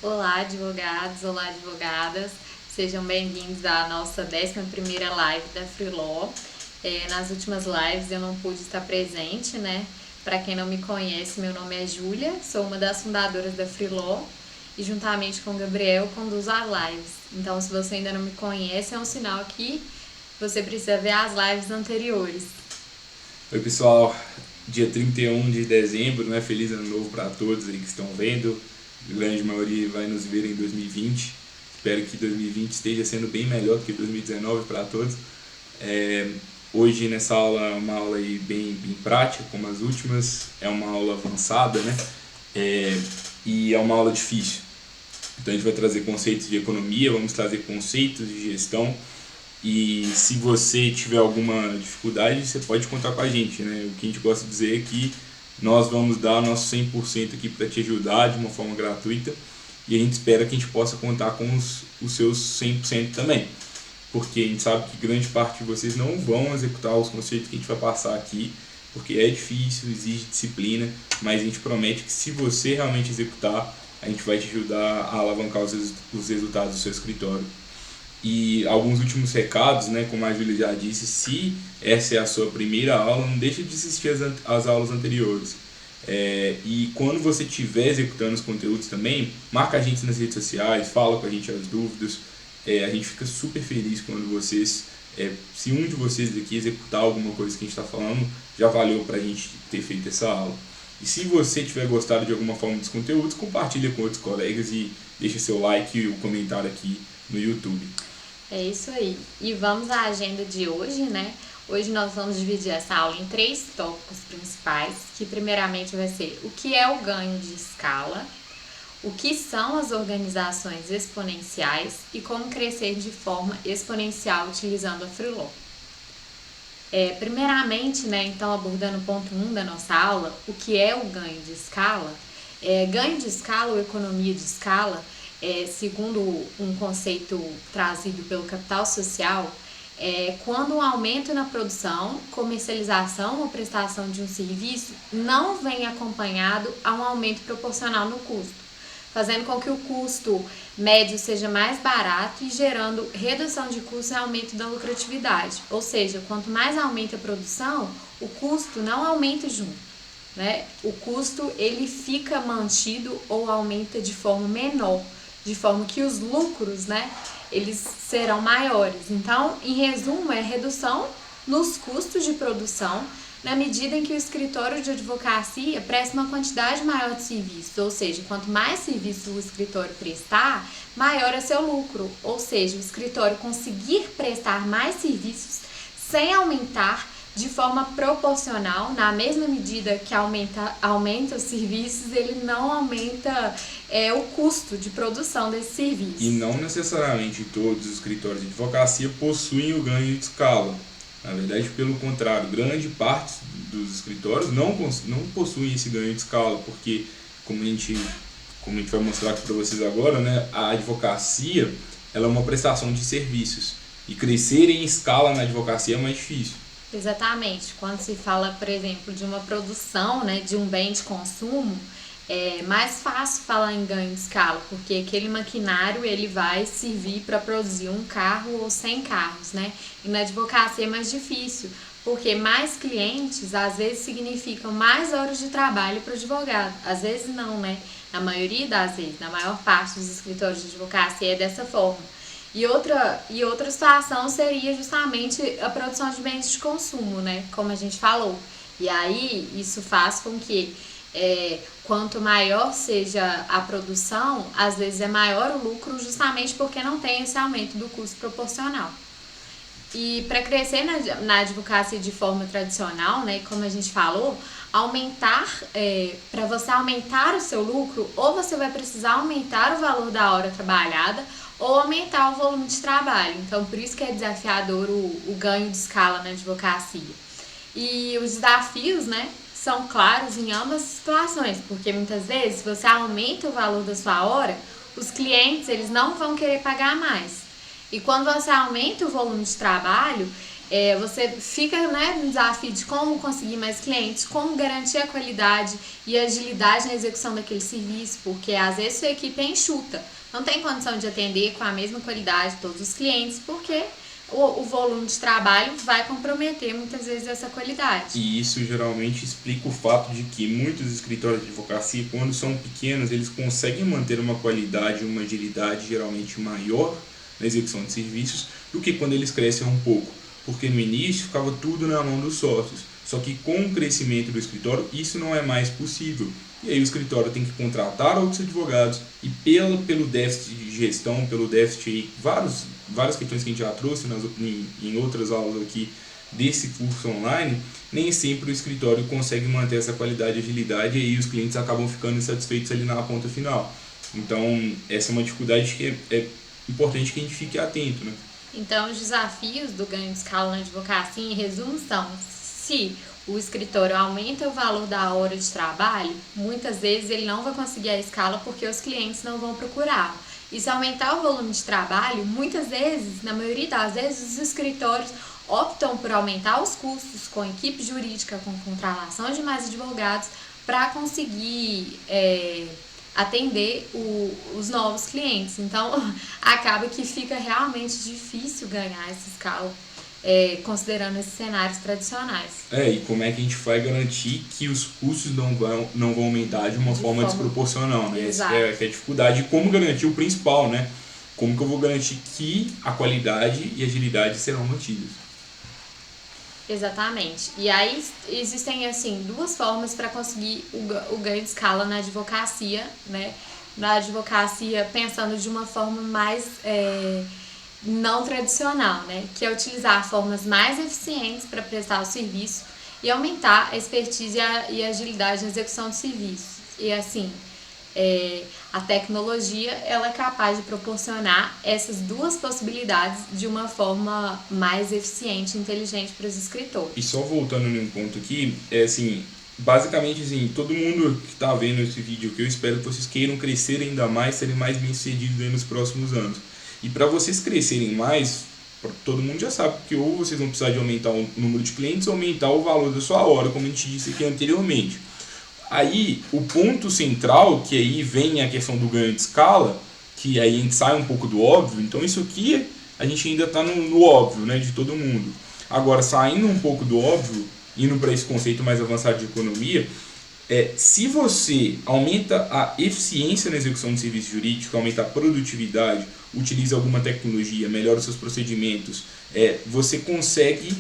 Olá, advogados, olá, advogadas. Sejam bem-vindos à nossa 11ª live da Freeló. Nas últimas lives eu não pude estar presente, né? Para quem não me conhece, meu nome é Júlia, sou uma das fundadoras da Freeló e juntamente com o Gabriel conduzo as lives. Então, se você ainda não me conhece, é um sinal que você precisa ver as lives anteriores. Oi pessoal, dia 31 de dezembro, né? Feliz ano novo para todos aí que estão vendo. A grande maioria vai nos ver em 2020. Espero que 2020 esteja sendo bem melhor do que 2019 para todos. Hoje nessa aula, uma aula aí bem prática, como as últimas. É uma aula avançada, né? E é uma aula difícil. Então a gente vai trazer conceitos de economia, vamos trazer conceitos de gestão. E se você tiver alguma dificuldade, você pode contar com a gente, né? O que a gente gosta de dizer é que nós vamos dar nosso 100% aqui para te ajudar de uma forma gratuita e a gente espera que a gente possa contar com os seus 100% também. Porque a gente sabe que grande parte de vocês não vão executar os conceitos que a gente vai passar aqui, porque é difícil, exige disciplina, mas a gente promete que se você realmente executar, a gente vai te ajudar a alavancar os resultados do seu escritório. E alguns últimos recados, né, como a Júlia já disse, se essa é a sua primeira aula, não deixe de assistir as aulas anteriores. E quando você estiver executando os conteúdos também, marca a gente nas redes sociais, fala com a gente as dúvidas. A gente fica super feliz quando vocês, se um de vocês aqui executar alguma coisa que a gente está falando, já valeu para a gente ter feito essa aula. E se você tiver gostado de alguma forma dos conteúdos, compartilha com outros colegas e deixa seu like e o comentário aqui no YouTube. É isso aí. E vamos à agenda de hoje, né? Hoje nós vamos dividir essa aula em 3 tópicos principais, que primeiramente vai ser o que é o ganho de escala, o que são as organizações exponenciais e como crescer de forma exponencial utilizando a Freeló. Primeiramente, né, então abordando o ponto 1 da nossa aula, o que é o ganho de escala? Ganho de escala ou economia de escala, segundo um conceito trazido pelo capital social, quando um aumento na produção, comercialização ou prestação de um serviço não vem acompanhado a um aumento proporcional no custo, fazendo com que o custo médio seja mais barato e gerando redução de custo e aumento da lucratividade. Ou seja, quanto mais aumenta a produção, o custo não aumenta junto, né? O custo ele fica mantido ou aumenta de forma menor, de forma que os lucros, né, eles serão maiores. Então, em resumo, é redução nos custos de produção na medida em que o escritório de advocacia presta uma quantidade maior de serviços, ou seja, quanto mais serviço o escritório prestar, maior é seu lucro, ou seja, o escritório conseguir prestar mais serviços sem aumentar de forma proporcional, na mesma medida que aumenta os serviços, ele não aumenta o custo de produção desse serviço. E não necessariamente todos os escritórios de advocacia possuem o ganho de escala. Na verdade, pelo contrário, grande parte dos escritórios não possuem esse ganho de escala, porque, como a gente vai mostrar aqui para vocês agora, né, a advocacia ela é uma prestação de serviços. E crescer em escala na advocacia é mais difícil. Exatamente. Quando se fala, por exemplo, de uma produção, né, de um bem de consumo, é mais fácil falar em ganho de escala, porque aquele maquinário ele vai servir para produzir um carro ou 100 carros, né? E na advocacia é mais difícil, porque mais clientes às vezes significam mais horas de trabalho para o advogado. Às vezes não, né? Na maioria das vezes, na maior parte dos escritórios de advocacia é dessa forma. E outra situação seria justamente a produção de bens de consumo, né? Como a gente falou. E aí isso faz com que quanto maior seja a produção, às vezes é maior o lucro justamente porque não tem esse aumento do custo proporcional. E para crescer na advocacia de forma tradicional, né, como a gente falou, para você aumentar o seu lucro, ou você vai precisar aumentar o valor da hora trabalhada, ou aumentar o volume de trabalho. Então, por isso que é desafiador o ganho de escala na advocacia. E os desafios, né, são claros em ambas as situações, porque muitas vezes se você aumenta o valor da sua hora, os clientes eles não vão querer pagar mais. E quando você aumenta o volume de trabalho, você fica, né, no desafio de como conseguir mais clientes, como garantir a qualidade e a agilidade na execução daquele serviço, porque às vezes sua equipe é enxuta, não tem condição de atender com a mesma qualidade todos os clientes, porque o volume de trabalho vai comprometer muitas vezes essa qualidade. E isso geralmente explica o fato de que muitos escritórios de advocacia, quando são pequenos, eles conseguem manter uma qualidade e uma agilidade geralmente maior na execução de serviços do que quando eles crescem um pouco. Porque no início ficava tudo na mão dos sócios. Só que com o crescimento do escritório, isso não é mais possível. E aí o escritório tem que contratar outros advogados e pelo déficit de gestão, pelo déficit aí, várias questões que a gente já trouxe em outras aulas aqui desse curso online, nem sempre o escritório consegue manter essa qualidade e agilidade e aí os clientes acabam ficando insatisfeitos ali na ponta final. Então, essa é uma dificuldade que é importante que a gente fique atento, né? Então, os desafios do ganho de escala na advocacia, em resumo, são: se o escritório aumenta o valor da hora de trabalho, muitas vezes ele não vai conseguir a escala porque os clientes não vão procurar. E se aumentar o volume de trabalho, muitas vezes, na maioria das vezes, os escritórios optam por aumentar os custos com equipe jurídica, com contratação de mais advogados, para conseguir atender os novos clientes. Então, acaba que fica realmente difícil ganhar essa escala, considerando esses cenários tradicionais. E como é que a gente vai garantir que os custos não vão aumentar de uma forma desproporcional, né? Essa é a dificuldade. E como garantir o principal, né? Como que eu vou garantir que a qualidade e a agilidade serão mantidas? Exatamente. E aí existem, assim, duas formas para conseguir o ganho de escala na advocacia, né? Na advocacia, pensando de uma forma mais não tradicional, né? Que é utilizar formas mais eficientes para prestar o serviço e aumentar a expertise e a agilidade na execução do serviço. E assim, a tecnologia ela é capaz de proporcionar essas duas possibilidades de uma forma mais eficiente e inteligente para os escritores. E só voltando num ponto aqui, assim, basicamente assim, todo mundo que está vendo esse vídeo, que eu espero que vocês queiram crescer ainda mais, serem mais bem-sucedidos nos próximos anos. E para vocês crescerem mais, todo mundo já sabe que ou vocês vão precisar de aumentar o número de clientes ou aumentar o valor da sua hora, como a gente disse aqui anteriormente. Aí, o ponto central, que aí vem a questão do ganho de escala, que aí a gente sai um pouco do óbvio, então isso aqui a gente ainda está no óbvio, né, de todo mundo. Agora, saindo um pouco do óbvio, indo para esse conceito mais avançado de economia, se você aumenta a eficiência na execução de serviço jurídico, aumenta a produtividade, utiliza alguma tecnologia, melhora os seus procedimentos, você consegue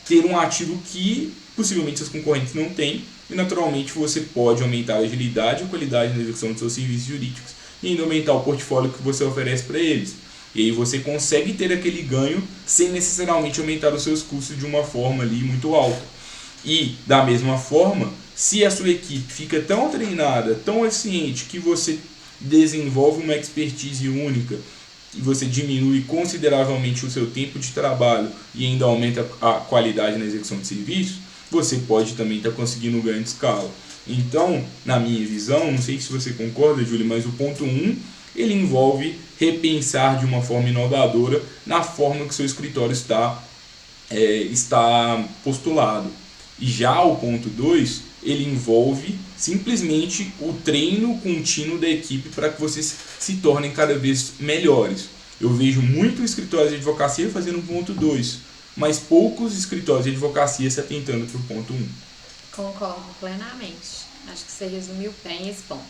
ter um ativo que possivelmente seus concorrentes não têm, e naturalmente você pode aumentar a agilidade e a qualidade na execução de seus serviços jurídicos e ainda aumentar o portfólio que você oferece para eles. E aí você consegue ter aquele ganho sem necessariamente aumentar os seus custos de uma forma ali muito alta. E da mesma forma, se a sua equipe fica tão treinada, tão eficiente, que você desenvolve uma expertise única e você diminui consideravelmente o seu tempo de trabalho e ainda aumenta a qualidade na execução de serviços, você pode também estar conseguindo um ganho de escala. Então, na minha visão, não sei se você concorda, Júlio, mas o ponto 1, ele envolve repensar de uma forma inovadora na forma que seu escritório está postulado. E já o ponto 2, ele envolve simplesmente o treino contínuo da equipe para que vocês se tornem cada vez melhores. Eu vejo muito escritórios de advocacia fazendo o ponto 2, mas poucos escritórios de advocacia se atentando para o ponto 1. Concordo plenamente. Acho que você resumiu bem esse ponto.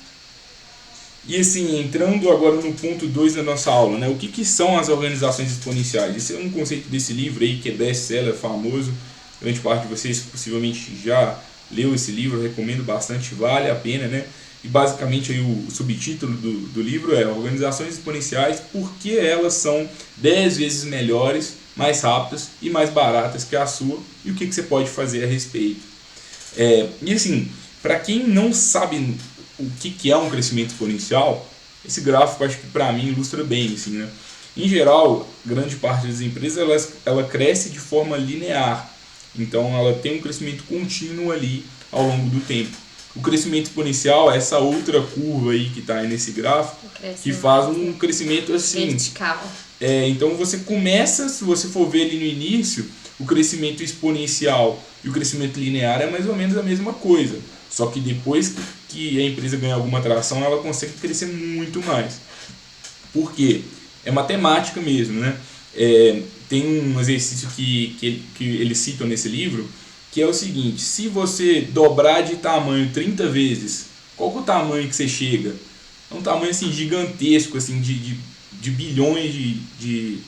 E assim, entrando agora no ponto 2 da nossa aula, né? O que são as organizações exponenciais? Esse é um conceito desse livro aí que é best-seller, famoso. Grande parte de vocês possivelmente já leu esse livro, eu recomendo bastante, vale a pena, né? E basicamente aí o subtítulo do livro é Organizações Exponenciais, porque elas são 10 vezes melhores, mais rápidas e mais baratas que a sua, e o que você pode fazer a respeito. E assim, para quem não sabe o que é um crescimento exponencial, esse gráfico acho que para mim ilustra bem, assim, né? Em geral, grande parte das empresas ela cresce de forma linear, então ela tem um crescimento contínuo ali ao longo do tempo. O crescimento exponencial é essa outra curva aí que está aí nesse gráfico, que faz um crescimento assim. Vertical. Então você começa, se você for ver ali no início, O crescimento exponencial e o crescimento linear é mais ou menos a mesma coisa. Só que depois que a empresa ganha alguma atração, ela consegue crescer muito mais. Por quê? É matemática mesmo, né? Tem um exercício que eles citam nesse livro, que é o seguinte: se você dobrar de tamanho 30 vezes, qual que é o tamanho que você chega? É um tamanho assim, gigantesco, assim, de bilhões de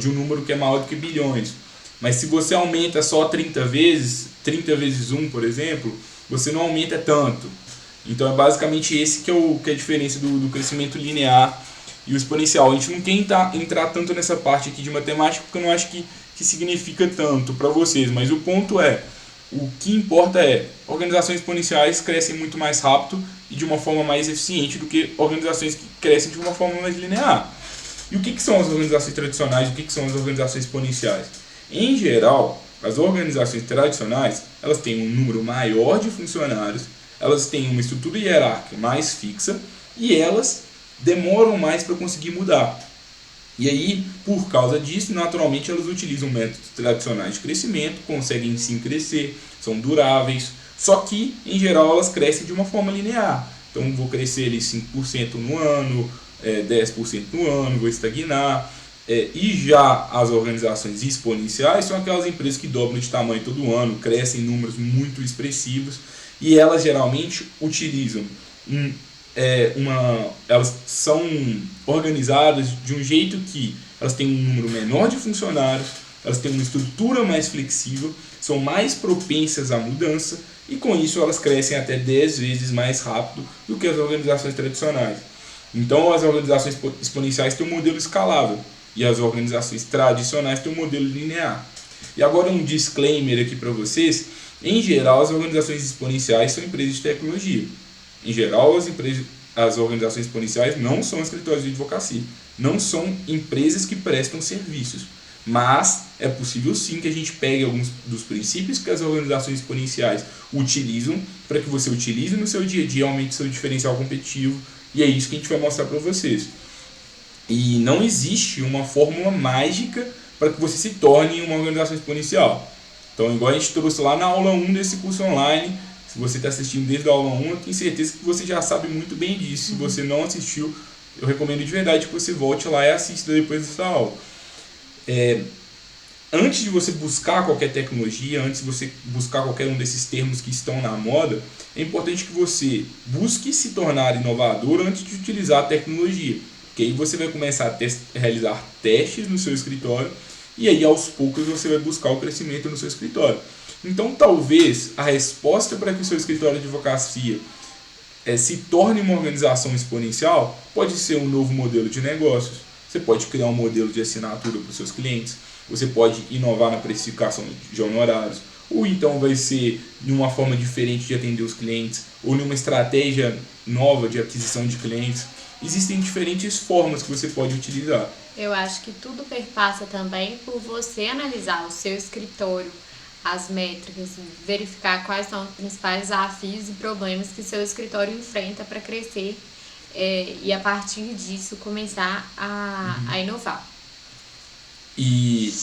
um número que é maior do que bilhões. Mas se você aumenta só 30 vezes, 30 vezes 1, por exemplo, você não aumenta tanto. Então é basicamente esse que é a diferença do crescimento linear e o exponencial. A gente não quer entrar tanto nessa parte aqui de matemática, porque eu não acho que significa tanto para vocês, mas o ponto o que importa organizações exponenciais crescem muito mais rápido e de uma forma mais eficiente do que organizações que crescem de uma forma mais linear. E o que são as organizações tradicionais e o que são as organizações exponenciais? Em geral, as organizações tradicionais, elas têm um número maior de funcionários, elas têm uma estrutura hierárquica mais fixa e elas demoram mais para conseguir mudar. E aí, por causa disso, naturalmente elas utilizam métodos tradicionais de crescimento, conseguem sim crescer, são duráveis, só que, em geral, elas crescem de uma forma linear. Então, vou crescer ali 5% no ano, 10% no ano, vou estagnar. E já as organizações exponenciais são aquelas empresas que dobram de tamanho todo ano, crescem em números muito expressivos, e elas geralmente utilizam elas são organizadas de um jeito que elas têm um número menor de funcionários, elas têm uma estrutura mais flexível, são mais propensas à mudança e com isso elas crescem até 10 vezes mais rápido do que as organizações tradicionais. Então as organizações exponenciais têm um modelo escalável e as organizações tradicionais têm um modelo linear. E agora um disclaimer aqui para vocês: em geral as organizações exponenciais são empresas de tecnologia. Em geral, as organizações exponenciais não são escritórios de advocacia, não são empresas que prestam serviços. Mas é possível sim que a gente pegue alguns dos princípios que as organizações exponenciais utilizam para que você utilize no seu dia a dia, aumente seu diferencial competitivo, e é isso que a gente vai mostrar para vocês. E não existe uma fórmula mágica para que você se torne uma organização exponencial. Então, igual a gente trouxe lá na aula 1 desse curso online, se você está assistindo desde a aula 1, eu tenho certeza que você já sabe muito bem disso. Se você não assistiu, eu recomendo de verdade que você volte lá e assista depois dessa aula. Antes de você buscar qualquer tecnologia, antes de você buscar qualquer um desses termos que estão na moda, é importante que você busque se tornar inovador antes de utilizar a tecnologia. Porque aí você vai começar a realizar testes no seu escritório e aí aos poucos você vai buscar o crescimento no seu escritório. Então, talvez a resposta para que o seu escritório de advocacia se torne uma organização exponencial pode ser um novo modelo de negócios. Você pode criar um modelo de assinatura para os seus clientes, você pode inovar na precificação de honorários, ou então vai ser de uma forma diferente de atender os clientes, ou numa estratégia nova de aquisição de clientes. Existem diferentes formas que você pode utilizar. Eu acho que tudo perpassa também por você analisar o seu escritório, as métricas, verificar quais são os principais desafios e problemas que seu escritório enfrenta para crescer e a partir disso começar a inovar. E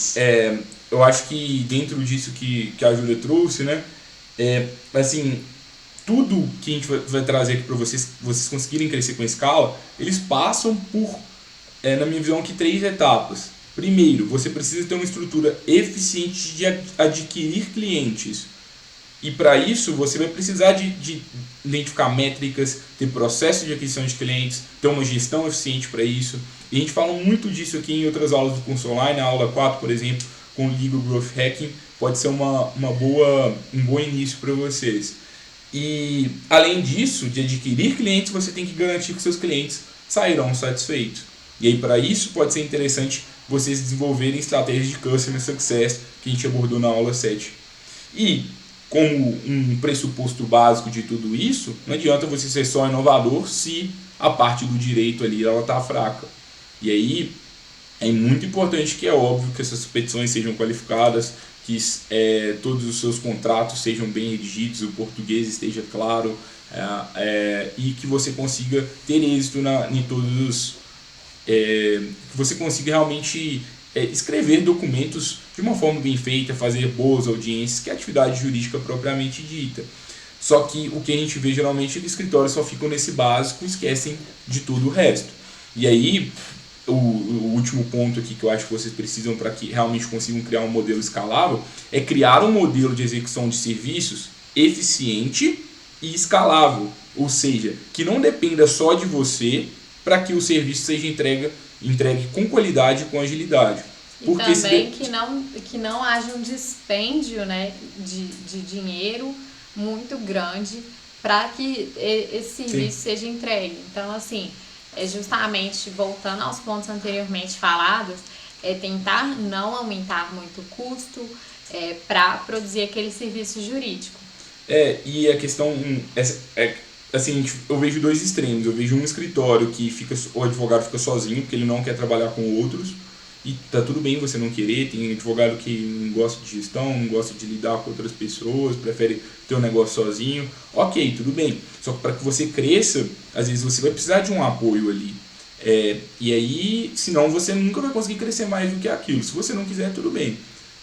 eu acho que dentro disso que a Júlia trouxe, né, assim, tudo que a gente vai trazer aqui para vocês conseguirem crescer com a escala, eles passam por, na minha visão, aqui 3 etapas. Primeiro, você precisa ter uma estrutura eficiente de adquirir clientes. E para isso, você vai precisar de identificar métricas, ter processo de aquisição de clientes, ter uma gestão eficiente para isso. E a gente fala muito disso aqui em outras aulas do curso online, a aula 4, por exemplo, com o Legal Growth Hacking, pode ser um bom início para vocês. E além disso, de adquirir clientes, você tem que garantir que seus clientes sairão satisfeitos. E aí, para isso, pode ser interessante vocês desenvolverem estratégias de Customer Success, que a gente abordou na aula 7. E, como um pressuposto básico de tudo isso, não adianta você ser só inovador se a parte do direito ali está fraca. E aí, é muito importante que é óbvio que essas petições sejam qualificadas, que todos os seus contratos sejam bem redigidos, o português esteja claro, e que você consiga ter êxito em todos os... que você consiga realmente escrever documentos de uma forma bem feita, fazer boas audiências, que é a atividade jurídica propriamente dita. Só que o que a gente vê geralmente é que escritórios só ficam nesse básico e esquecem de tudo o resto. E aí, o último ponto aqui que eu acho que vocês precisam para que realmente consigam criar um modelo escalável é criar um modelo de execução de serviços eficiente e escalável. Ou seja, que não dependa só de você para que o serviço seja entregue com qualidade e com agilidade. Porque também que não haja um dispêndio, né, de dinheiro muito grande para que esse serviço seja entregue. Então, assim, justamente voltando aos pontos anteriormente falados, é tentar não aumentar muito o custo para produzir aquele serviço jurídico. E a questão assim, eu vejo dois extremos. Eu vejo um escritório que o advogado fica sozinho porque ele não quer trabalhar com outros, e tá tudo bem você não querer. Tem advogado que não gosta de gestão, não gosta de lidar com outras pessoas, prefere ter um negócio sozinho. Ok, tudo bem. Só que para que você cresça, às vezes você vai precisar de um apoio ali. E aí, senão você nunca vai conseguir crescer mais do que aquilo. Se você não quiser, tudo bem.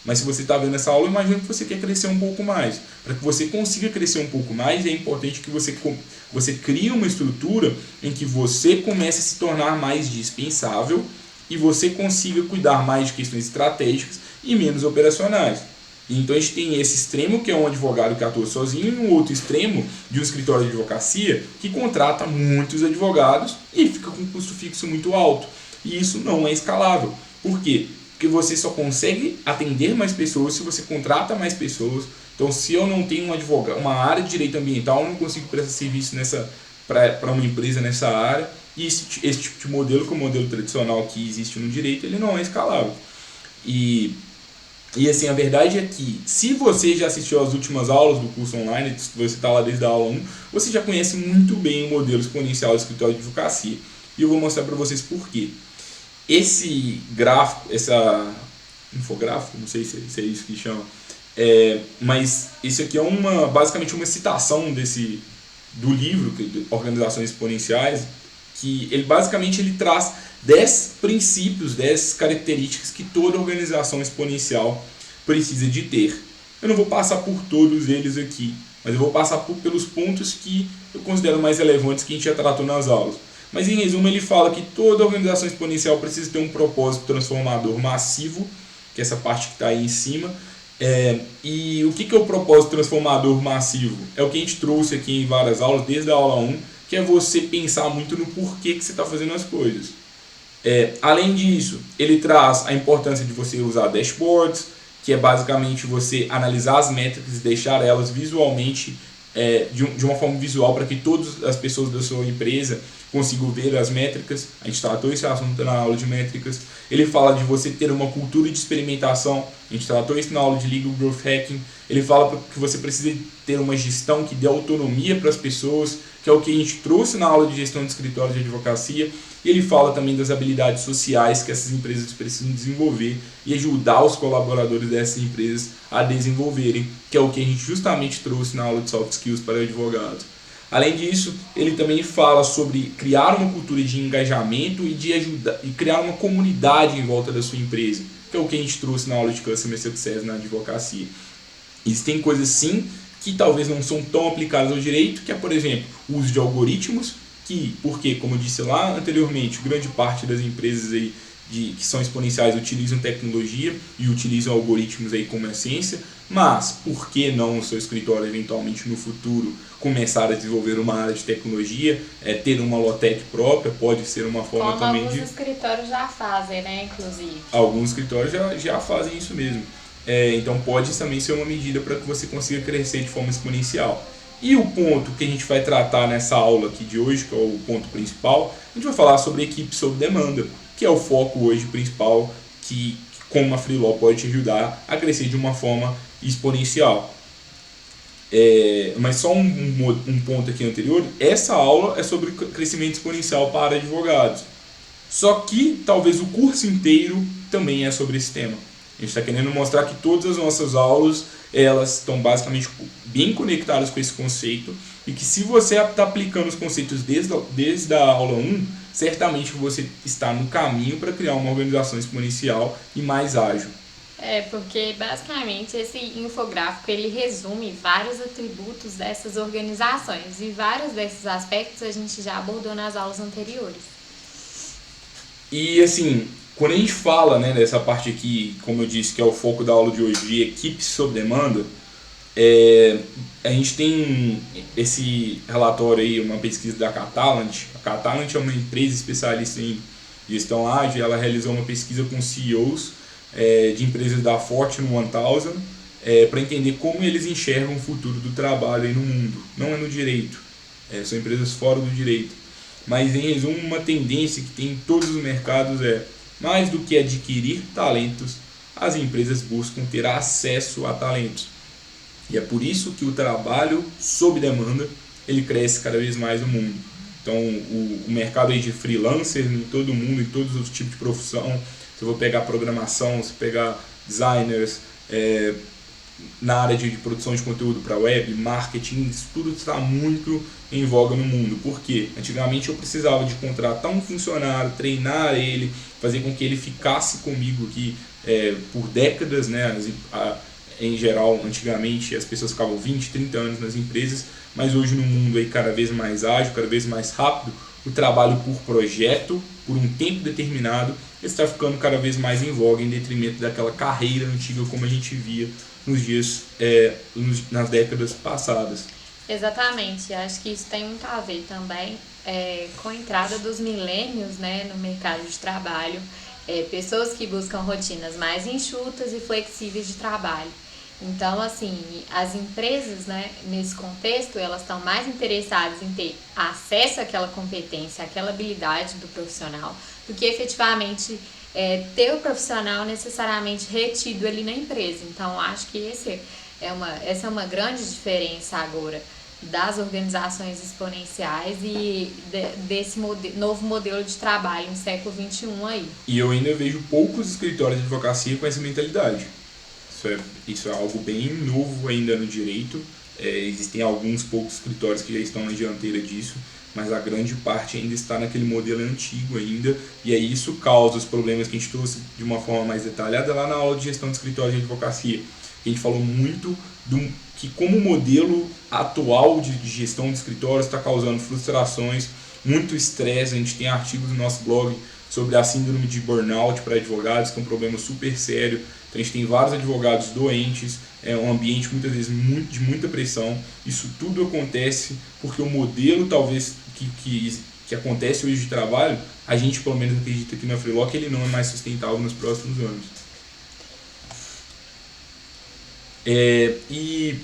Mas se você está vendo essa aula, eu imagino que você quer crescer um pouco mais. Para que você consiga crescer um pouco mais, é importante que você crie uma estrutura em que você comece a se tornar mais dispensável e você consiga cuidar mais de questões estratégicas e menos operacionais. Então a gente tem esse extremo, que é um advogado que atua sozinho, e um outro extremo de um escritório de advocacia que contrata muitos advogados e fica com um custo fixo muito alto. E isso não é escalável. Por quê? Porque você só consegue atender mais pessoas se você contrata mais pessoas. Então, se eu não tenho uma área de direito ambiental, eu não consigo prestar serviço para uma empresa nessa área. E esse tipo de modelo, que é o modelo tradicional que existe no direito, ele não é escalável. E assim, a verdade é que, se você já assistiu às últimas aulas do curso online, se você está lá desde a aula 1, você já conhece muito bem o modelo exponencial do escritório de advocacia. E eu vou mostrar para vocês por quê. Esse gráfico, essa infográfico, não sei se é isso que chama, mas isso aqui é basicamente uma citação do livro Organizações Exponenciais, que ele traz 10 princípios, 10 características que toda organização exponencial precisa de ter. Eu não vou passar por todos eles aqui, mas eu vou passar pelos pontos que eu considero mais relevantes, que a gente já tratou nas aulas. Mas em resumo, ele fala que toda organização exponencial precisa ter um propósito transformador massivo, que é essa parte que está aí em cima. E o que é o propósito transformador massivo? É o que a gente trouxe aqui em várias aulas, desde a aula 1, que é você pensar muito no porquê que você está fazendo as coisas. Além disso, ele traz a importância de você usar dashboards, que é basicamente você analisar as métricas e deixar elas visualmente, de uma forma visual, para que todas as pessoas da sua empresa consigam ver as métricas. A gente tratou esse assunto na aula de métricas. Ele fala de você ter uma cultura de experimentação. A gente tratou isso na aula de Legal Growth Hacking. Ele fala que você precisa ter uma gestão que dê autonomia para as pessoas, que é o que a gente trouxe na aula de gestão de escritório de advocacia. E ele fala também das habilidades sociais que essas empresas precisam desenvolver e ajudar os colaboradores dessas empresas a desenvolverem, que é o que a gente justamente trouxe na aula de Soft Skills para advogados. Além disso, ele também fala sobre criar uma cultura de engajamento e de ajudar e criar uma comunidade em volta da sua empresa, que é o que a gente trouxe na aula de Customer Success na advocacia. Existem coisas sim que talvez não são tão aplicadas ao direito, que é, por exemplo, o uso de algoritmos, porque, como eu disse lá anteriormente, grande parte das empresas aí que são exponenciais utilizam tecnologia e utilizam algoritmos aí como essência, mas por que não o seu escritório eventualmente no futuro começar a desenvolver uma área de tecnologia, ter uma Lotec própria, pode ser uma forma como também alguns escritórios já fazem, né, inclusive. Alguns escritórios já fazem isso mesmo. Então pode também ser uma medida para que você consiga crescer de forma exponencial. E o ponto que a gente vai tratar nessa aula aqui de hoje, que é o ponto principal, a gente vai falar sobre equipe sob demanda, que é o foco hoje principal, que como a Freelaw pode te ajudar a crescer de uma forma exponencial. Mas só um ponto aqui anterior, essa aula é sobre crescimento exponencial para advogados. Só que talvez o curso inteiro também é sobre esse tema. A gente está querendo mostrar que todas as nossas aulas elas estão basicamente bem conectadas com esse conceito, e que se você está aplicando os conceitos desde a aula 1, certamente você está no caminho para criar uma organização exponencial e mais ágil. Porque basicamente esse infográfico ele resume vários atributos dessas organizações e vários desses aspectos a gente já abordou nas aulas anteriores. E assim, quando a gente fala, né, dessa parte aqui, como eu disse, que é o foco da aula de hoje, de equipe sob demanda, a gente tem esse relatório aí, uma pesquisa da Catalent. A Catalent é uma empresa especialista em gestão ágil. Ela realizou uma pesquisa com CEOs de empresas da Fortune 1000 para entender como eles enxergam o futuro do trabalho aí no mundo. Não é no direito, são empresas fora do direito. Mas em resumo, uma tendência que tem em todos os mercados mais do que adquirir talentos, as empresas buscam ter acesso a talentos. E é por isso que o trabalho sob demanda ele cresce cada vez mais no mundo. Então o mercado aí de freelancers em todo o mundo, em todos os tipos de profissão, se eu vou pegar programação, se pegar designers, na área de produção de conteúdo para web, marketing, isso tudo está muito em voga no mundo. Por quê? Antigamente eu precisava de contratar um funcionário, treinar ele, fazer com que ele ficasse comigo aqui por décadas, né? Em geral, antigamente as pessoas ficavam 20, 30 anos nas empresas, mas hoje no mundo aí cada vez mais ágil, cada vez mais rápido, o trabalho por projeto, por um tempo determinado, está ficando cada vez mais em voga em detrimento daquela carreira antiga como a gente via nos dias, nas décadas passadas. Exatamente, acho que isso tem muito a ver também com a entrada dos milênios, né, no mercado de trabalho, pessoas que buscam rotinas mais enxutas e flexíveis de trabalho. Então, assim, as empresas, né, nesse contexto, elas estão mais interessadas em ter acesso àquela competência, àquela habilidade do profissional, do que efetivamente ter o profissional necessariamente retido ali na empresa. Então, acho que essa é uma grande diferença agora das organizações exponenciais e desse novo modelo de trabalho no século XXI aí. E eu ainda vejo poucos escritórios de advocacia com essa mentalidade. Isso é algo bem novo ainda no direito. Existem alguns poucos escritórios que já estão na dianteira disso, mas a grande parte ainda está naquele modelo antigo ainda, e aí isso causa os problemas que a gente trouxe de uma forma mais detalhada lá na aula de gestão de escritório de advocacia. A gente falou muito que como o modelo atual de gestão de escritórios está causando frustrações, muito estresse. A gente tem artigos no nosso blog sobre a síndrome de burnout para advogados, que é um problema super sério. Então a gente tem vários advogados doentes, um ambiente muitas vezes de muita pressão. Isso tudo acontece porque o modelo talvez que acontece hoje de trabalho, a gente pelo menos acredita aqui na Freeló que ele não é mais sustentável nos próximos anos. E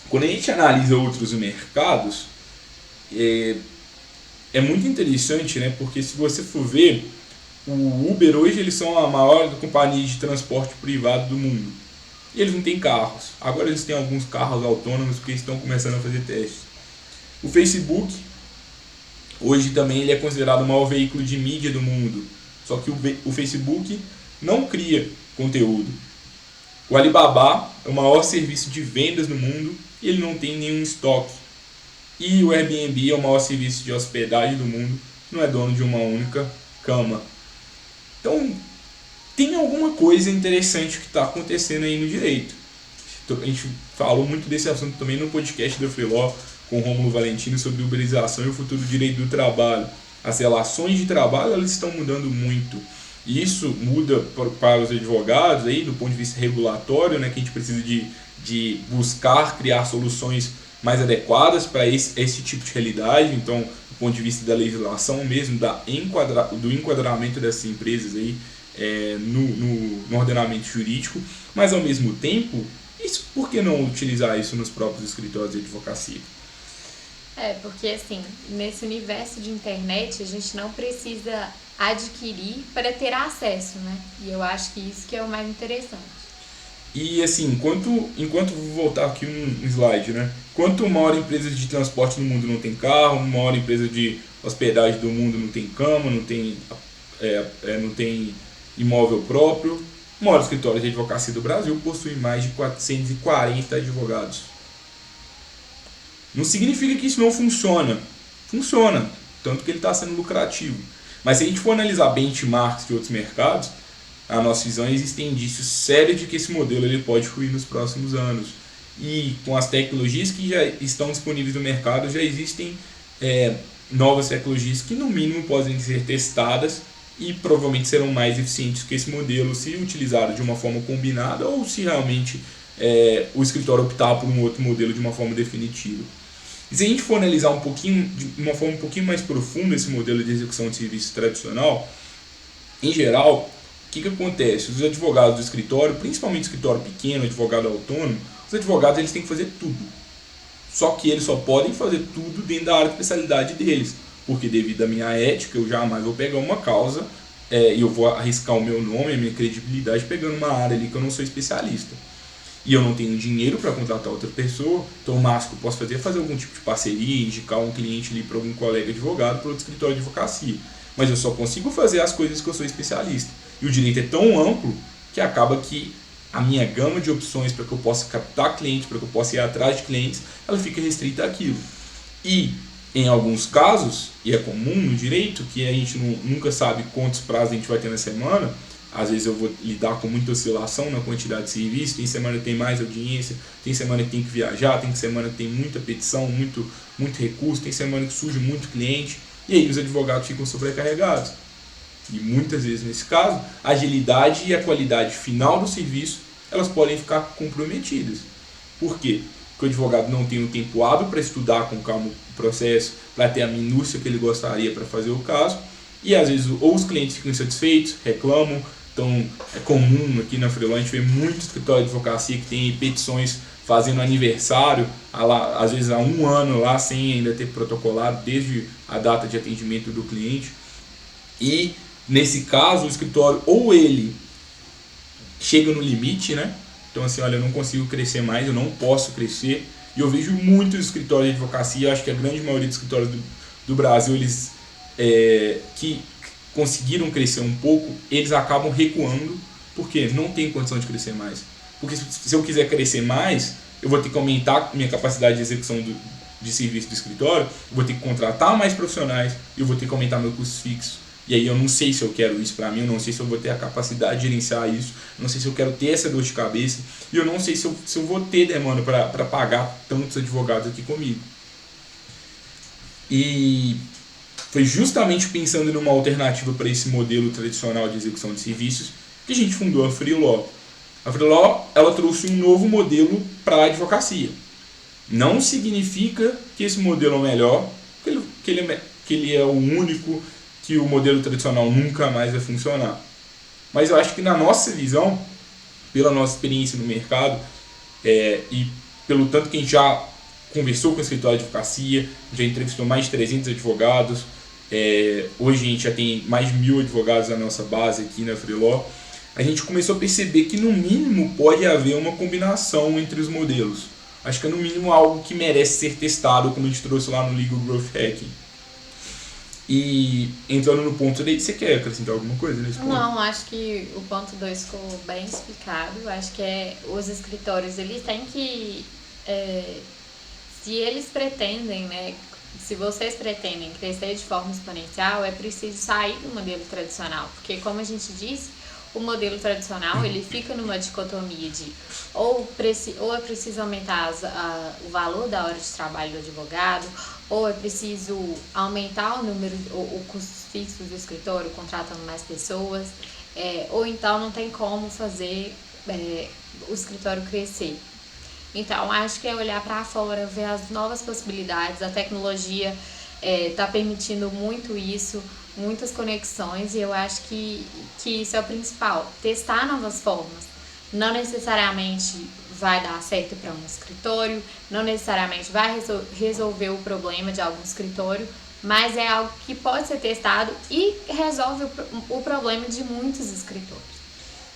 quando a gente analisa outros mercados, é muito interessante, né? Porque se você for ver, o Uber hoje eles são a maior companhia de transporte privado do mundo. E eles não têm carros. Agora eles têm alguns carros autônomos porque estão começando a fazer testes. O Facebook, hoje também ele é considerado o maior veículo de mídia do mundo. Só que o Facebook não cria conteúdo. O Alibaba é o maior serviço de vendas no mundo e ele não tem nenhum estoque. E o Airbnb é o maior serviço de hospedagem do mundo, não é dono de uma única cama. Então, tem alguma coisa interessante que está acontecendo aí no direito. A gente falou muito desse assunto também no podcast da Freeló com o Rômulo Valentino sobre uberização e o futuro do direito do trabalho. As relações de trabalho elas estão mudando muito. E isso muda para os advogados aí, do ponto de vista regulatório, né, que a gente precisa de buscar criar soluções mais adequadas para esse tipo de realidade. Então, do ponto de vista da legislação mesmo, do enquadramento dessas empresas aí, no ordenamento jurídico, mas ao mesmo tempo, por que não utilizar isso nos próprios escritórios de advocacia? Porque assim, nesse universo de internet a gente não precisa adquirir para ter acesso, né? E eu acho que isso que é o mais interessante. E assim, enquanto vou voltar aqui um slide, né? Quanto maior empresa de transporte no mundo não tem carro, maior empresa de hospedagem do mundo não tem cama, não tem imóvel próprio, o maior escritório de advocacia do Brasil possui mais de 440 advogados. Não significa que isso não funciona. Funciona, tanto que ele está sendo lucrativo. Mas se a gente for analisar benchmarks de outros mercados, a nossa visão existem indícios sérios de que esse modelo ele pode ruir nos próximos anos. E com as tecnologias que já estão disponíveis no mercado, já existem novas tecnologias que no mínimo podem ser testadas e provavelmente serão mais eficientes que esse modelo se utilizado de uma forma combinada ou se realmente o escritório optar por um outro modelo de uma forma definitiva. E se a gente for analisar um pouquinho, de uma forma um pouquinho mais profunda esse modelo de execução de serviço tradicional, em geral, o que acontece? Os advogados do escritório, principalmente escritório pequeno, advogado autônomo, os advogados eles têm que fazer tudo. Só que eles só podem fazer tudo dentro da área de especialidade deles, porque devido à minha ética, eu jamais vou pegar uma causa e eu vou arriscar o meu nome, a minha credibilidade, pegando uma área ali que eu não sou especialista. E eu não tenho dinheiro para contratar outra pessoa, então o máximo que eu posso fazer é fazer algum tipo de parceria, indicar um cliente ali para algum colega advogado para outro escritório de advocacia. Mas eu só consigo fazer as coisas que eu sou especialista. E o direito é tão amplo que acaba que a minha gama de opções para que eu possa captar clientes, para que eu possa ir atrás de clientes, ela fica restrita àquilo. E, em alguns casos, e é comum no direito, que a gente nunca sabe quantos prazos a gente vai ter na semana, às vezes eu vou lidar com muita oscilação na quantidade de serviço, tem semana que tem mais audiência, tem semana que tem que viajar, tem semana que tem muita petição, muito recurso, tem semana que surge muito cliente, e aí os advogados ficam sobrecarregados. E muitas vezes nesse caso, a agilidade e a qualidade final do serviço, elas podem ficar comprometidas. Por quê? Porque o advogado não tem um tempo hábil para estudar com calma o processo, para ter a minúcia que ele gostaria para fazer o caso, e às vezes ou os clientes ficam insatisfeitos, reclamam. Então é comum aqui na Freelon a gente vê muito escritório de advocacia que tem petições fazendo aniversário, às vezes há 1 ano lá, sem ainda ter protocolado desde a data de atendimento do cliente. E nesse caso o escritório ou ele chega no limite, né? Então assim, olha, eu não consigo crescer mais, eu não posso crescer. E eu vejo muitos escritórios de advocacia, acho que a grande maioria dos escritórios do Brasil, eles que conseguiram crescer um pouco, eles acabam recuando, porque não tem condição de crescer mais. Porque se eu quiser crescer mais, eu vou ter que aumentar minha capacidade de execução de serviço do escritório, eu vou ter que contratar mais profissionais, eu vou ter que aumentar meu custo fixo. E aí eu não sei se eu quero isso para mim, eu não sei se eu vou ter a capacidade de gerenciar isso, eu não sei se eu quero ter essa dor de cabeça, e eu não sei se eu vou ter demanda para pagar tantos advogados aqui comigo. E foi justamente pensando numa alternativa para esse modelo tradicional de execução de serviços que a gente fundou a Freelon. A Freelon, ela trouxe um novo modelo para a advocacia. Não significa que esse modelo é o melhor, que ele é o único, que o modelo tradicional nunca mais vai funcionar. Mas eu acho que na nossa visão, pela nossa experiência no mercado e pelo tanto que a gente já conversou com o escritório de advocacia, já entrevistou mais de 300 advogados, hoje a gente já tem mais de 1.000 advogados na nossa base aqui na Freelon, a gente começou a perceber que no mínimo pode haver uma combinação entre os modelos. Acho que é no mínimo algo que merece ser testado, como a gente trouxe lá no Legal Growth Hacking. E entrando no ponto daí, você quer acrescentar alguma coisa nesse ponto? Não, acho que o ponto 2 ficou bem explicado. Acho que os escritórios, eles têm que, se eles pretendem, né, se vocês pretendem crescer de forma exponencial, é preciso sair do modelo tradicional, porque como a gente disse, o modelo tradicional ele fica numa dicotomia de ou é preciso aumentar o valor da hora de trabalho do advogado, ou é preciso aumentar o número, o custo fixo do escritório, contratando mais pessoas, ou então não tem como fazer o escritório crescer. Então, acho que é olhar para fora, ver as novas possibilidades, a tecnologia está permitindo muito isso, muitas conexões, e eu acho que isso é o principal, testar novas formas. Não necessariamente vai dar certo para um escritório, não necessariamente vai resolver o problema de algum escritório, mas é algo que pode ser testado e resolve o problema de muitos escritórios.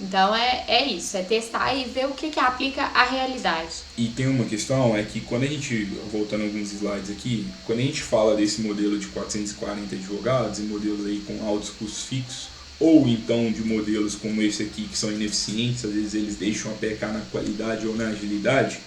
Então é isso, é testar e ver o que aplica à realidade. E tem uma questão, é que quando a gente, voltando alguns slides aqui, quando a gente fala desse modelo de 440 advogados e modelos aí com altos custos fixos, ou então de modelos como esse aqui que são ineficientes, às vezes eles deixam a pecar na qualidade ou na agilidade,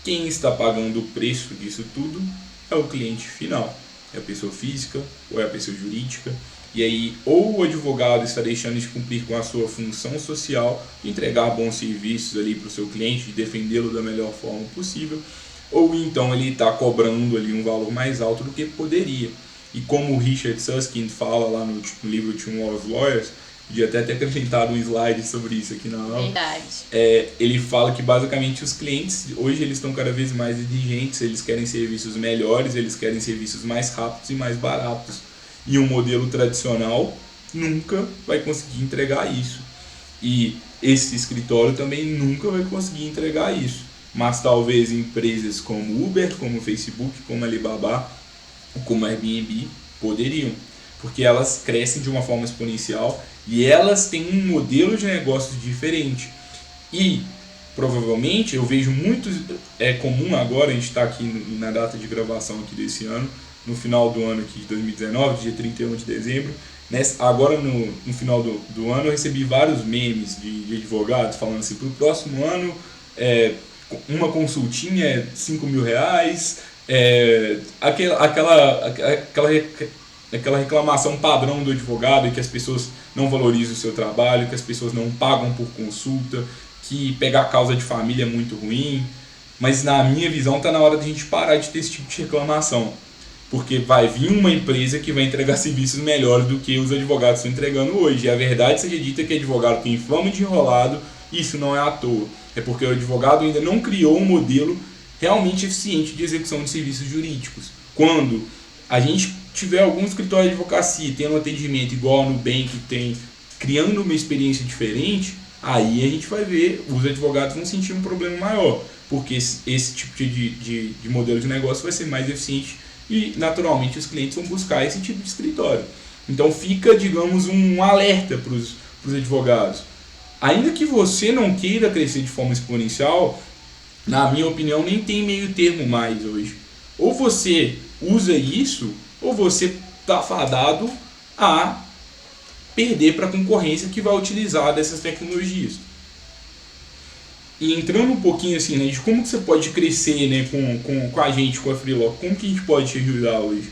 quem está pagando o preço disso tudo é o cliente final. é a pessoa física ou é a pessoa jurídica. E aí, ou o advogado está deixando de cumprir com a sua função social, de entregar bons serviços ali para o seu cliente, de defendê-lo da melhor forma possível, ou então ele está cobrando ali um valor mais alto do que poderia. E como o Richard Susskind fala lá no livro Team of Lawyers, podia até ter acrescentado um slide sobre isso aqui na aula. Verdade. Ele fala que basicamente os clientes, hoje eles estão cada vez mais exigentes, eles querem serviços melhores, eles querem serviços mais rápidos e mais baratos. E um modelo tradicional nunca vai conseguir entregar isso. E esse escritório também nunca vai conseguir entregar isso. Mas talvez empresas como Uber, como Facebook, como Alibaba, como Airbnb poderiam. Porque elas crescem de uma forma exponencial e elas têm um modelo de negócios diferente. E provavelmente eu vejo muitos, é comum agora, a gente está aqui na data de gravação aqui desse ano, no final do ano aqui de 2019, dia 31 de dezembro. Agora no final do ano eu recebi vários memes de advogados falando assim, para o próximo ano uma consultinha é R$5.000, aquela reclamação padrão do advogado que as pessoas não valorizam o seu trabalho, que as pessoas não pagam por consulta, que pegar causa de família é muito ruim. Mas na minha visão está na hora de a gente parar de ter esse tipo de reclamação. Porque vai vir uma empresa que vai entregar serviços melhores do que os advogados estão entregando hoje. E a verdade seja dita que advogado tem fama de enrolado, e isso não é à toa. É porque o advogado ainda não criou um modelo realmente eficiente de execução de serviços jurídicos. Quando a gente tiver algum escritório de advocacia tendo um atendimento igual no Nubank tem, criando uma experiência diferente, aí a gente vai ver, os advogados vão sentir um problema maior. Porque esse tipo de modelo de negócio vai ser mais eficiente e naturalmente os clientes vão buscar esse tipo de escritório. Então fica, digamos, um alerta para os advogados. Ainda que você não queira crescer de forma exponencial, na minha opinião nem tem meio termo mais hoje. Ou você usa isso, ou você está fadado a perder para a concorrência que vai utilizar dessas tecnologias. E entrando um pouquinho assim, né, de como que você pode crescer, né, com a gente, com a Freeló, como que a gente pode te ajudar hoje?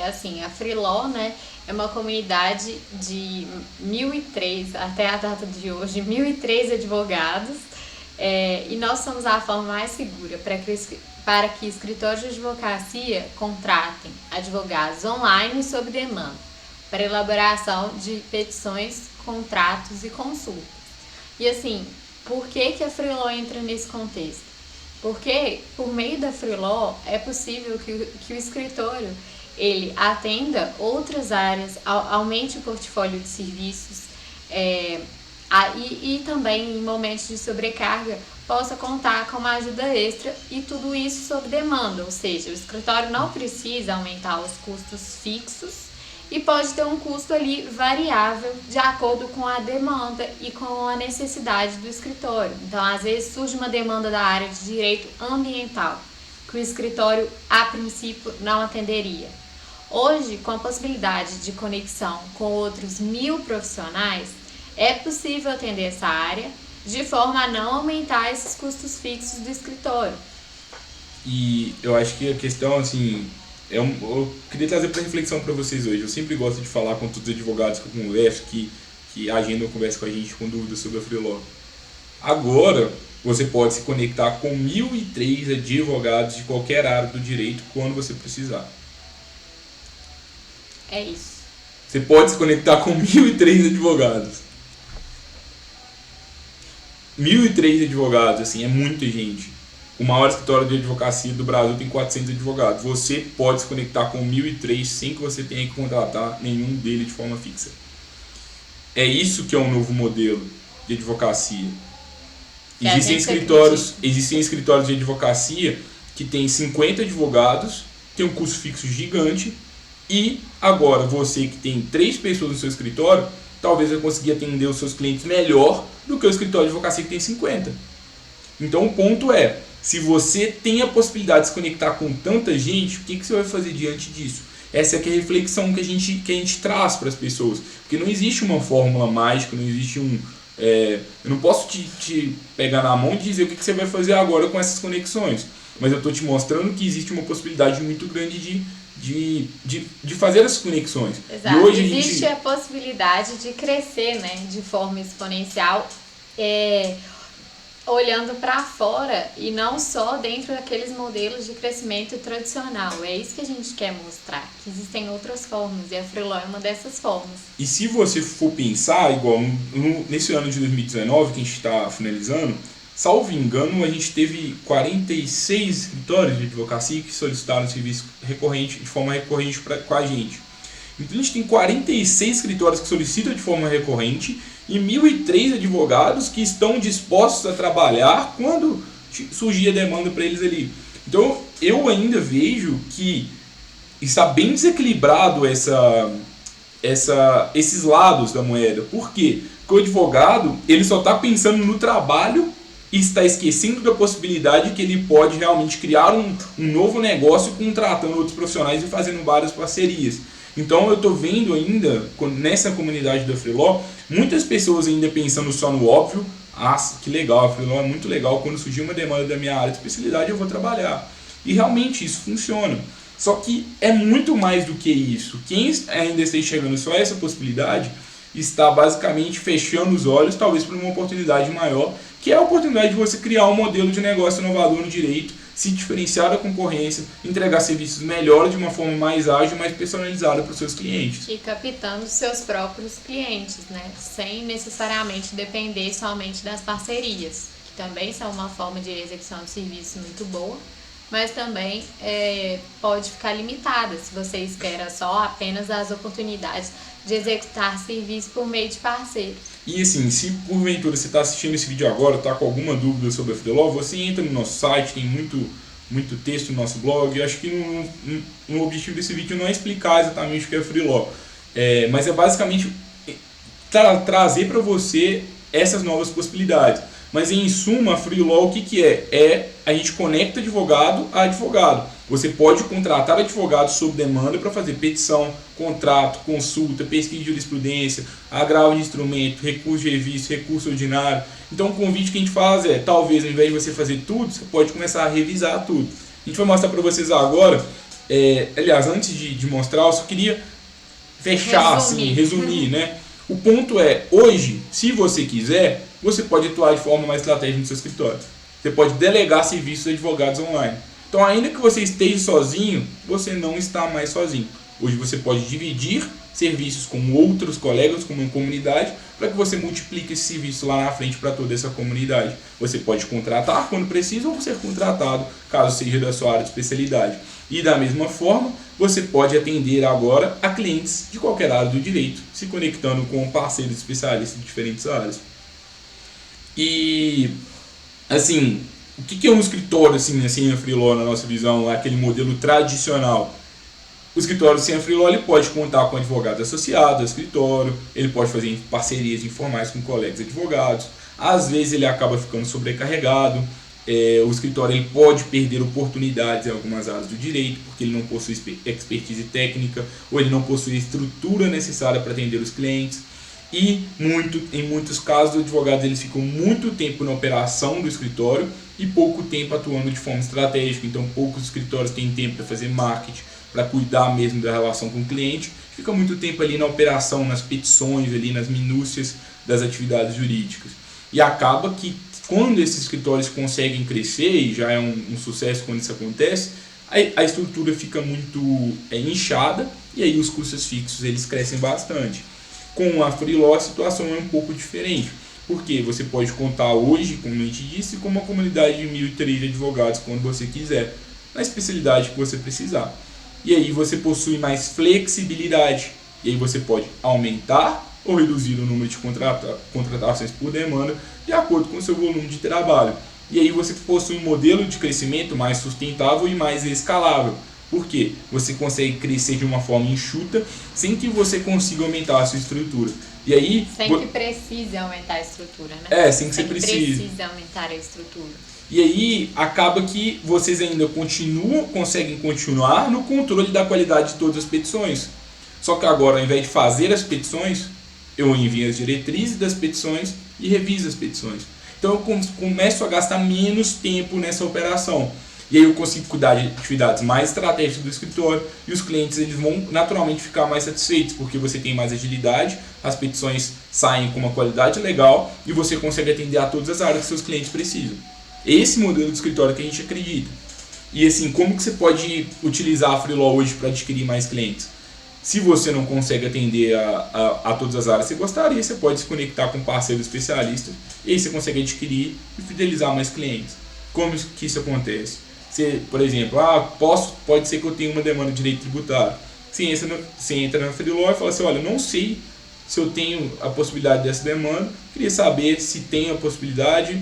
Assim, a Freeló, né, é uma comunidade de 1.003, até a data de hoje, 1.003 advogados, e nós somos a forma mais segura para que escritórios de advocacia contratem advogados online sob demanda, para elaboração de petições, contratos e consultas. E assim, por que a Freeló entra nesse contexto? Porque por meio da Freeló é possível que o escritório ele atenda outras áreas, aumente o portfólio de serviços e também em momentos de sobrecarga possa contar com uma ajuda extra e tudo isso sob demanda, ou seja, o escritório não precisa aumentar os custos fixos e pode ter um custo ali variável de acordo com a demanda e com a necessidade do escritório. Então, às vezes surge uma demanda da área de direito ambiental, que o escritório, a princípio, não atenderia. Hoje, com a possibilidade de conexão com outros 1.000 profissionais, é possível atender essa área de forma a não aumentar esses custos fixos do escritório. E eu acho que a questão, assim, eu queria trazer para reflexão para vocês hoje. Eu sempre gosto de falar com todos os advogados que eu converso, que agendam conversa com a gente com dúvidas sobre a Freeló. Agora, você pode se conectar com 1.003 advogados de qualquer área do direito quando você precisar. É isso. Você pode se conectar com 1.003 advogados. 1.003 advogados, assim, é muita gente. O maior escritório de advocacia do Brasil tem 400 advogados. Você pode se conectar com 1.003 sem que você tenha que contratar nenhum deles de forma fixa. É isso que é um novo modelo de advocacia. Existem escritórios de advocacia que tem 50 advogados, tem um custo fixo gigante, e agora você que tem 3 pessoas no seu escritório, talvez vai conseguir atender os seus clientes melhor do que o escritório de advocacia que tem 50. Então o ponto é, se você tem a possibilidade de se conectar com tanta gente, o que você vai fazer diante disso? Essa é a reflexão que a gente traz para as pessoas. Porque não existe uma fórmula mágica, não existe eu não posso te pegar na mão e dizer o que você vai fazer agora com essas conexões. Mas eu estou te mostrando que existe uma possibilidade muito grande de fazer essas conexões. Exato. E hoje existe a possibilidade de crescer, né, de forma exponencial, olhando para fora e não só dentro daqueles modelos de crescimento tradicional. É isso que a gente quer mostrar, que existem outras formas, e a Freeló é uma dessas formas. E se você for pensar, igual nesse ano de 2019 que a gente está finalizando, salvo engano, a gente teve 46 escritórios de advocacia que solicitaram serviço recorrente, de forma recorrente com a gente. Então a gente tem 46 escritórios que solicitam de forma recorrente e 1.003 advogados que estão dispostos a trabalhar quando surgir a demanda para eles ali. Então eu ainda vejo que está bem desequilibrado esses lados da moeda. Por quê? Porque o advogado ele só está pensando no trabalho e está esquecendo da possibilidade que ele pode realmente criar um novo negócio contratando outros profissionais e fazendo várias parcerias. Então eu estou vendo ainda, nessa comunidade da Freeló, muitas pessoas ainda pensando só no óbvio. Ah, que legal, a Freeló é muito legal, quando surgir uma demanda da minha área de especialidade eu vou trabalhar. E realmente isso funciona. Só que é muito mais do que isso. Quem ainda está enxergando só essa possibilidade está basicamente fechando os olhos, talvez por uma oportunidade maior, que é a oportunidade de você criar um modelo de negócio inovador no direito, se diferenciar da concorrência, entregar serviços melhores de uma forma mais ágil e mais personalizada para os seus clientes. E captando seus próprios clientes, né? Sem necessariamente depender somente das parcerias, que também são uma forma de execução de serviço muito boa, mas também pode ficar limitada se você espera só apenas as oportunidades de executar serviço por meio de parceiros. E assim, se porventura você está assistindo esse vídeo agora, está com alguma dúvida sobre a Freeló, você entra no nosso site, tem muito texto no nosso blog. Eu acho que o objetivo desse vídeo não é explicar exatamente o que é a Freeló, mas é basicamente trazer para você essas novas possibilidades. Mas em suma, a Freeló o que é? A gente conecta advogado a advogado. Você pode contratar advogados sob demanda para fazer petição, contrato, consulta, pesquisa de jurisprudência, agravo de instrumento, recurso de revista, recurso ordinário. Então o convite que a gente faz talvez ao invés de você fazer tudo, você pode começar a revisar tudo. A gente vai mostrar para vocês agora, aliás, antes de mostrar, eu só queria fechar, resumir, né? O ponto hoje, se você quiser, você pode atuar de forma mais estratégica no seu escritório. Você pode delegar serviços de advogados online. Então, ainda que você esteja sozinho, você não está mais sozinho. Hoje você pode dividir serviços com outros colegas, com uma comunidade, para que você multiplique esse serviço lá na frente para toda essa comunidade. Você pode contratar quando precisa ou ser contratado, caso seja da sua área de especialidade. E da mesma forma, você pode atender agora a clientes de qualquer área do direito, se conectando com parceiros especialistas de diferentes áreas. E, assim, o que é um escritório assim a Freeló na nossa visão, aquele modelo tradicional? O escritório sem a Freeló ele pode contar com advogado associado ao escritório, ele pode fazer parcerias informais com colegas advogados, às vezes ele acaba ficando sobrecarregado, o escritório ele pode perder oportunidades em algumas áreas do direito, porque ele não possui expertise técnica, ou ele não possui a estrutura necessária para atender os clientes. E em muitos casos, os advogados eles ficam muito tempo na operação do escritório e pouco tempo atuando de forma estratégica. Então, poucos escritórios têm tempo para fazer marketing, para cuidar mesmo da relação com o cliente. Fica muito tempo ali na operação, nas petições, ali nas minúcias das atividades jurídicas. E acaba que, quando esses escritórios conseguem crescer, e já é um sucesso quando isso acontece, a estrutura fica muito inchada e aí os custos fixos eles crescem bastante. Com a Freeló a situação é um pouco diferente, porque você pode contar hoje, como a gente disse, com uma comunidade de 1.003 advogados quando você quiser, na especialidade que você precisar. E aí você possui mais flexibilidade, e aí você pode aumentar ou reduzir o número de contratações por demanda de acordo com o seu volume de trabalho. E aí você possui um modelo de crescimento mais sustentável e mais escalável. Por quê? Você consegue crescer de uma forma enxuta sem que você consiga aumentar a sua estrutura. E aí, sem que precise aumentar a estrutura, né? Sem que você precise. Precisa aumentar a estrutura. E aí acaba que vocês ainda conseguem continuar no controle da qualidade de todas as petições. Só que agora, ao invés de fazer as petições, eu envio as diretrizes das petições e reviso as petições. Então eu começo a gastar menos tempo nessa operação. E aí eu consigo cuidar de atividades mais estratégicas do escritório e os clientes eles vão naturalmente ficar mais satisfeitos, porque você tem mais agilidade, as petições saem com uma qualidade legal e você consegue atender a todas as áreas que seus clientes precisam. Esse modelo de escritório que a gente acredita. E assim, como que você pode utilizar a Freeló hoje para adquirir mais clientes? Se você não consegue atender a todas as áreas que você gostaria, você pode se conectar com um parceiro especialista e aí você consegue adquirir e fidelizar mais clientes. Como que isso acontece? Você, por exemplo, pode ser que eu tenha uma demanda de direito tributário. Você entra na Freeló e fala assim, olha, não sei se eu tenho a possibilidade dessa demanda, queria saber se tem a possibilidade,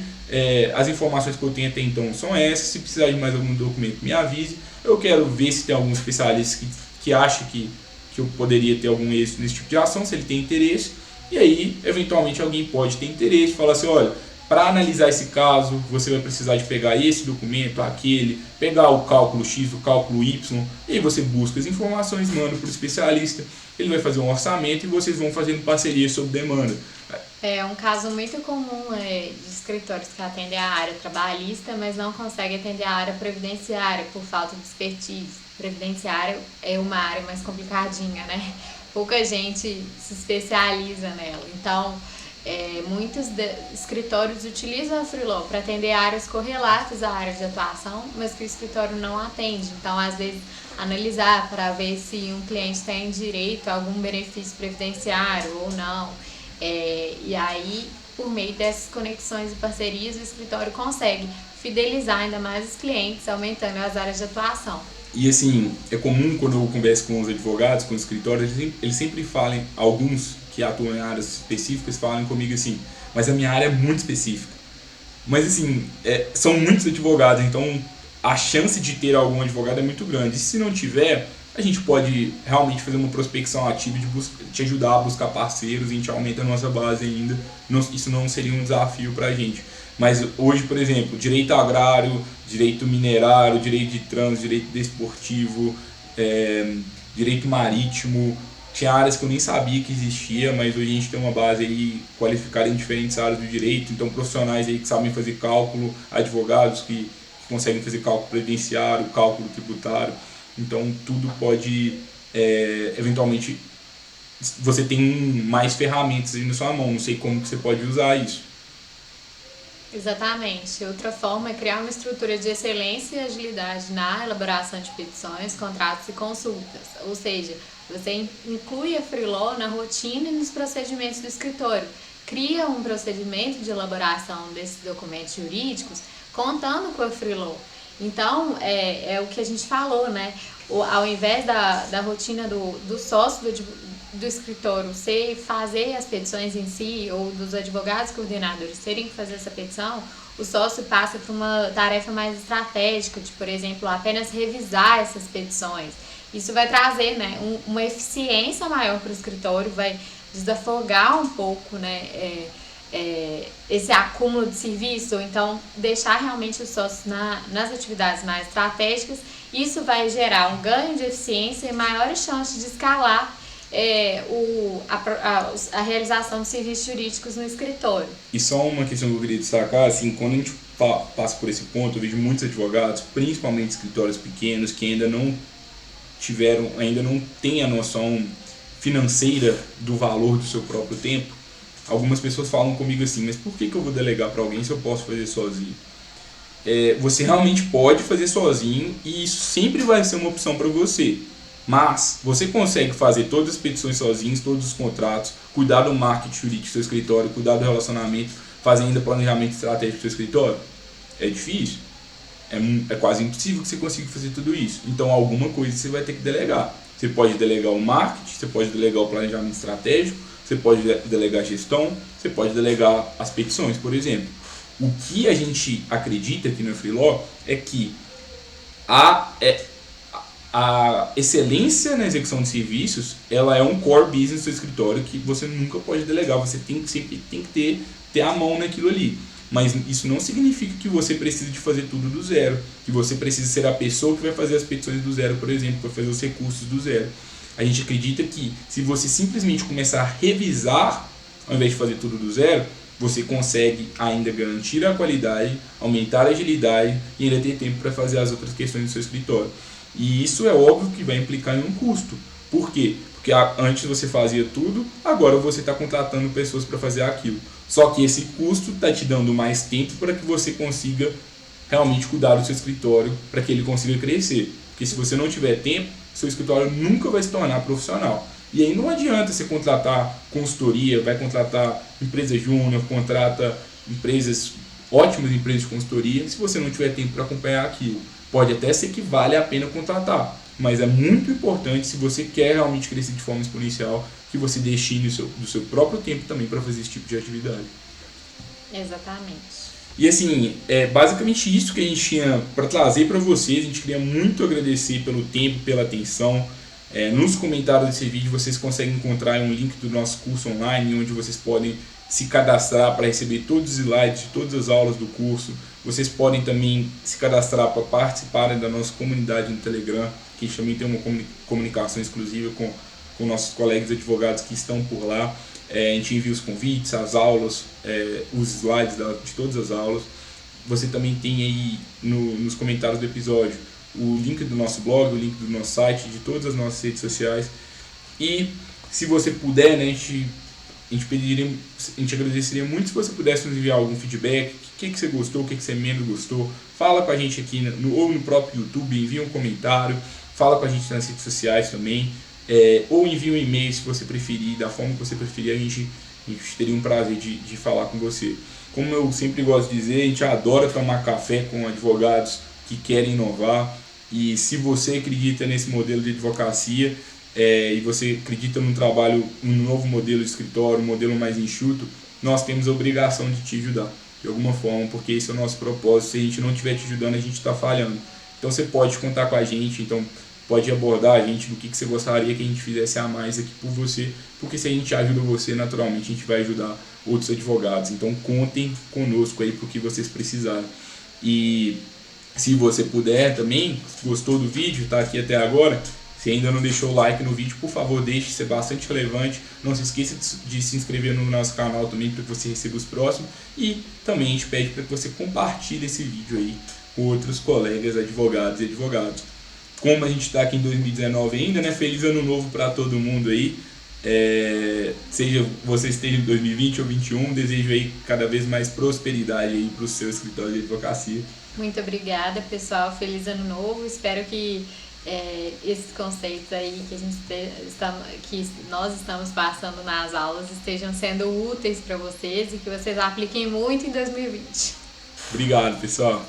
as informações que eu tenho até então são essas, se precisar de mais algum documento me avise, eu quero ver se tem algum especialista que acha que eu poderia ter algum êxito nesse tipo de ação, se ele tem interesse, e aí, eventualmente, alguém pode ter interesse, falar assim, olha, para analisar esse caso, você vai precisar de pegar esse documento, aquele, pegar o cálculo X, o cálculo Y, e aí você busca as informações, manda para o especialista, ele vai fazer um orçamento e vocês vão fazendo parceria sob demanda. É um caso muito comum de escritórios que atendem a área trabalhista, mas não conseguem atender a área previdenciária por falta de expertise. Previdenciária é uma área mais complicadinha, né? Pouca gente se especializa nela. Então, muitos escritórios utilizam a Freeló para atender áreas correlatas à área de atuação, mas que o escritório não atende. Então, às vezes, analisar para ver se um cliente tem direito a algum benefício previdenciário ou não. E aí, por meio dessas conexões e parcerias, o escritório consegue fidelizar ainda mais os clientes, aumentando as áreas de atuação. E assim, é comum quando eu converso com os advogados, com os escritórios, eles sempre falam, alguns que atuam em áreas específicas, falam comigo assim, mas a minha área é muito específica. Mas assim, são muitos advogados, então a chance de ter algum advogado é muito grande. E se não tiver, a gente pode realmente fazer uma prospecção ativa de te ajudar a buscar parceiros, a gente aumenta a nossa base ainda. Isso não seria um desafio para a gente. Mas hoje, por exemplo, direito agrário, direito minerário, direito de trânsito, direito desportivo, direito marítimo, tinha áreas que eu nem sabia que existia, mas hoje a gente tem uma base aí qualificada em diferentes áreas do direito, então profissionais aí que sabem fazer cálculo, advogados que conseguem fazer cálculo previdenciário, cálculo tributário, então tudo pode, eventualmente, você tem mais ferramentas aí na sua mão, não sei como que você pode usar isso. Exatamente. Outra forma é criar uma estrutura de excelência e agilidade na elaboração de petições, contratos e consultas. Ou seja, você inclui a Freeló na rotina e nos procedimentos do escritório. Cria um procedimento de elaboração desses documentos jurídicos contando com a Freeló. Então, é o que a gente falou, né? Ao invés da rotina do sócio do escritório ser fazer as petições em si, ou dos advogados coordenadores terem que fazer essa petição, o sócio passa por uma tarefa mais estratégica, de, por exemplo, apenas revisar essas petições. Isso vai trazer, né, uma eficiência maior para o escritório, vai desafogar um pouco, né, esse acúmulo de serviço, ou então deixar realmente os sócios nas atividades mais estratégicas. Isso vai gerar um ganho de eficiência e maiores chances de escalar a realização de serviços jurídicos no escritório. E só uma questão que eu queria destacar, assim, quando a gente passa por esse ponto, eu vejo muitos advogados, principalmente escritórios pequenos, que ainda não têm a noção financeira do valor do seu próprio tempo. Algumas pessoas falam comigo assim, mas por que eu vou delegar para alguém se eu posso fazer sozinho? Você realmente pode fazer sozinho e isso sempre vai ser uma opção para você. Mas você consegue fazer todas as petições sozinhos, todos os contratos, cuidar do marketing jurídico do seu escritório, cuidar do relacionamento, fazer ainda planejamento estratégico do seu escritório? É difícil. É quase impossível que você consiga fazer tudo isso. Então alguma coisa você vai ter que delegar. Você pode delegar o marketing, você pode delegar o planejamento estratégico, você pode delegar a gestão, você pode delegar as petições, por exemplo. O que a gente acredita aqui no Freeló é que a excelência na execução de serviços, ela é um core business do seu escritório que você nunca pode delegar, você sempre tem que ter a mão naquilo ali. Mas isso não significa que você precisa de fazer tudo do zero, que você precisa ser a pessoa que vai fazer as petições do zero, por exemplo, que vai fazer os recursos do zero. A gente acredita que se você simplesmente começar a revisar, ao invés de fazer tudo do zero, você consegue ainda garantir a qualidade, aumentar a agilidade e ainda ter tempo para fazer as outras questões do seu escritório. E isso é óbvio que vai implicar em um custo. Por quê? Porque antes você fazia tudo, agora você está contratando pessoas para fazer aquilo. Só que esse custo está te dando mais tempo para que você consiga realmente cuidar do seu escritório, para que ele consiga crescer. Porque se você não tiver tempo, seu escritório nunca vai se tornar profissional. E aí não adianta você contratar consultoria, vai contratar empresa júnior, contrata ótimas empresas de consultoria, se você não tiver tempo para acompanhar aquilo. Pode até ser que vale a pena contratar, mas é muito importante, se você quer realmente crescer de forma exponencial, que você destine do seu próprio tempo também para fazer esse tipo de atividade. Exatamente. E assim, é basicamente isso que a gente tinha para trazer para vocês. A gente queria muito agradecer pelo tempo, pela atenção. Nos comentários desse vídeo vocês conseguem encontrar um link do nosso curso online, onde vocês podem se cadastrar para receber todos os slides de todas as aulas do curso. Vocês podem também se cadastrar para participarem da nossa comunidade no Telegram, que a gente também tem uma comunicação exclusiva com nossos colegas advogados que estão por lá. A gente envia os convites, as aulas, os slides de todas as aulas. Você também tem aí nos comentários do episódio o link do nosso blog, o link do nosso site, de todas as nossas redes sociais. E se você puder, né, a gente agradeceria muito se você pudesse nos enviar algum feedback, o que você gostou, o que você menos gostou. Fala com a gente aqui ou no próprio YouTube, envia um comentário, fala com a gente nas redes sociais também. Ou envie um e-mail se você preferir, da forma que você preferir, a gente teria um prazer de falar com você. Como eu sempre gosto de dizer, a gente adora tomar café com advogados que querem inovar, e se você acredita nesse modelo de advocacia e você acredita num trabalho, num novo modelo de escritório, um modelo mais enxuto, nós temos a obrigação de te ajudar de alguma forma, porque esse é o nosso propósito. Se a gente não estiver te ajudando, a gente está falhando. Então você pode contar com a gente, então pode abordar a gente do que você gostaria que a gente fizesse a mais aqui por você, porque se a gente ajuda você, naturalmente a gente vai ajudar outros advogados. Então contem conosco aí para o que vocês precisarem. E se você puder também, gostou do vídeo, está aqui até agora, se ainda não deixou o like no vídeo, por favor deixe, isso é bastante relevante. Não se esqueça de se inscrever no nosso canal também para que você receba os próximos. E também a gente pede para que você compartilhe esse vídeo aí com outros colegas advogados e advogados. Como a gente está aqui em 2019 ainda, né? Feliz ano novo para todo mundo aí. Seja você esteja em 2020 ou 2021, desejo aí cada vez mais prosperidade aí para o seu escritório de advocacia. Muito obrigada, pessoal. Feliz ano novo. Espero que esses conceitos aí que nós estamos passando nas aulas estejam sendo úteis para vocês e que vocês apliquem muito em 2020. Obrigado, pessoal.